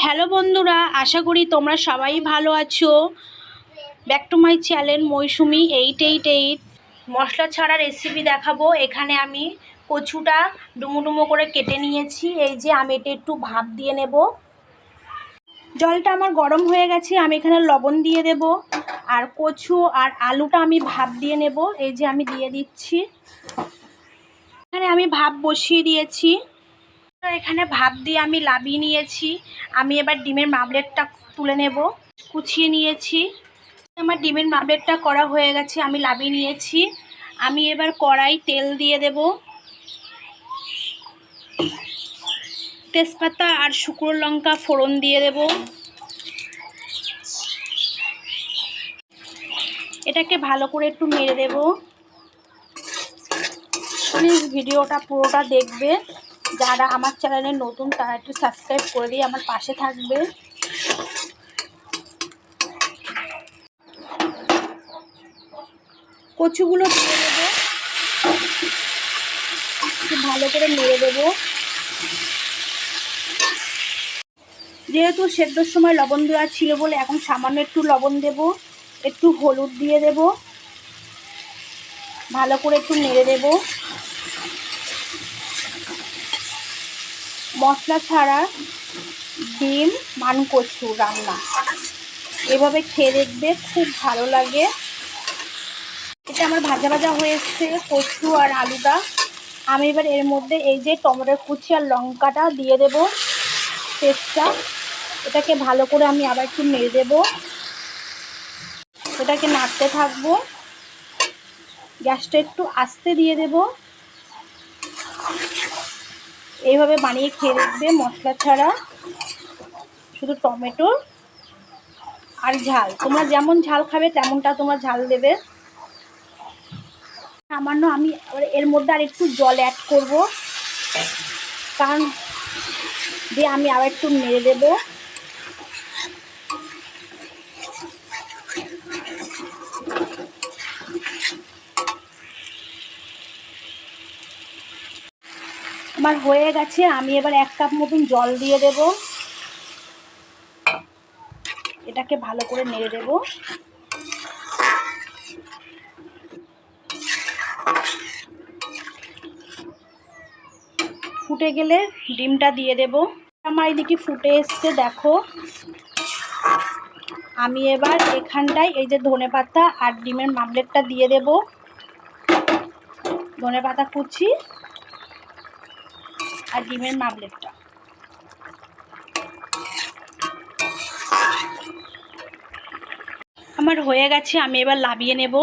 Hello বন্ধুরা, আশা করি তোমরা সবাই ভালো আছো। ব্যাক টু মাই চ্যানেল মৌসুমি 888। মশলা ছাড়া রেসিপি দেখাবো। এখানে আমি কচুটা ডুমো ডুমো করে কেটে নিয়েছি। এই যে আমি এটা একটু ভাপ দিয়ে নেব। জলটা আমার গরম হয়ে গেছে, আমি এখানে লবণ দিয়ে দেব। আর কচু আর আলুটা আমি ভাপ দিয়ে নেব। এই যে আমি দিয়ে দিচ্ছি। এখানে আমি ভাপ বসিয়ে দিয়েছি। এখানে ভাপ দিয়ে আমি লাবিয়ে নিয়েছি। আমি এবার ডিমের মামলেটটা তুলে নেব। কুচিয়ে নিয়েছি। আমার ডিমের মামলেটটা করা হয়ে গেছে, আমি লাবিয়ে নিয়েছি। আমি এবার কড়াই তেল দিয়ে দেব। তেজপাতা আর শুকনো লঙ্কা ফোড়ন দিয়ে দেব। এটাকে ভালো করে একটু নেড়ে দেব। প্লিজ ভিডিওটা পুরোটা দেখবে। যারা আমার চ্যানেলে নতুন তারা একটু সাবস্ক্রাইব করে দিয়ে আমার পাশে থাকবে। কচুগুলো দিয়ে দেবো, একটু ভালো করে নেড়ে দেবো। যেহেতু সেদ্ধর সময় লবণ দেওয়া ছিল বলে এখন সামান্য একটু লবণ দেব। একটু হলুদ দিয়ে দেব। ভালো করে একটু নেড়ে দেব। মশলা ছাড়া ডিম মানকচু রান্না এভাবে খেয়ে দেখবে, খুব ভালো লাগে। এটা আমার ভাজা ভাজা হয়ে এসছে কচু আর আলুটা। আমি এবার এর মধ্যে এই যে টমেটোর কুচি আর লঙ্কাটা দিয়ে দেব, পেস্টটা। এটাকে ভালো করে আমি আবার একটু নেড়ে দেব। এটাকে নাড়তে থাকবো। গ্যাসটা একটু আস্তে দিয়ে দেব। এইভাবে বানিয়ে খেয়ে দেখবে, মশলা ছাড়া, শুধু টমেটো আর ঝাল। তোমরা যেমন ঝাল খাবে তেমনটা তোমরা ঝাল দেবে। সামান্য আমি এর মধ্যে আর একটু জল অ্যাড করব, কারণ দিয়ে আমি আবার একটু নেড়ে দেব। আমার হয়ে গেছে। আমি এবার 1 কাপ মতন জল দিয়ে দেব। এটাকে ভালো করে নেড়ে দেব। ফুটে গেলে ডিমটা দিয়ে দেব। আমার এদিকে ফুটে এসছে, দেখো। আমি এবার এখানটায় এই যে ধনেপাতা আর ডিমের মামলেটটা দিয়ে দেব। ধনেপাতা কুচি আর ডিমের মামলেটটা। আমার হয়ে গেছে, আমি এবার লাবিয়ে নেব।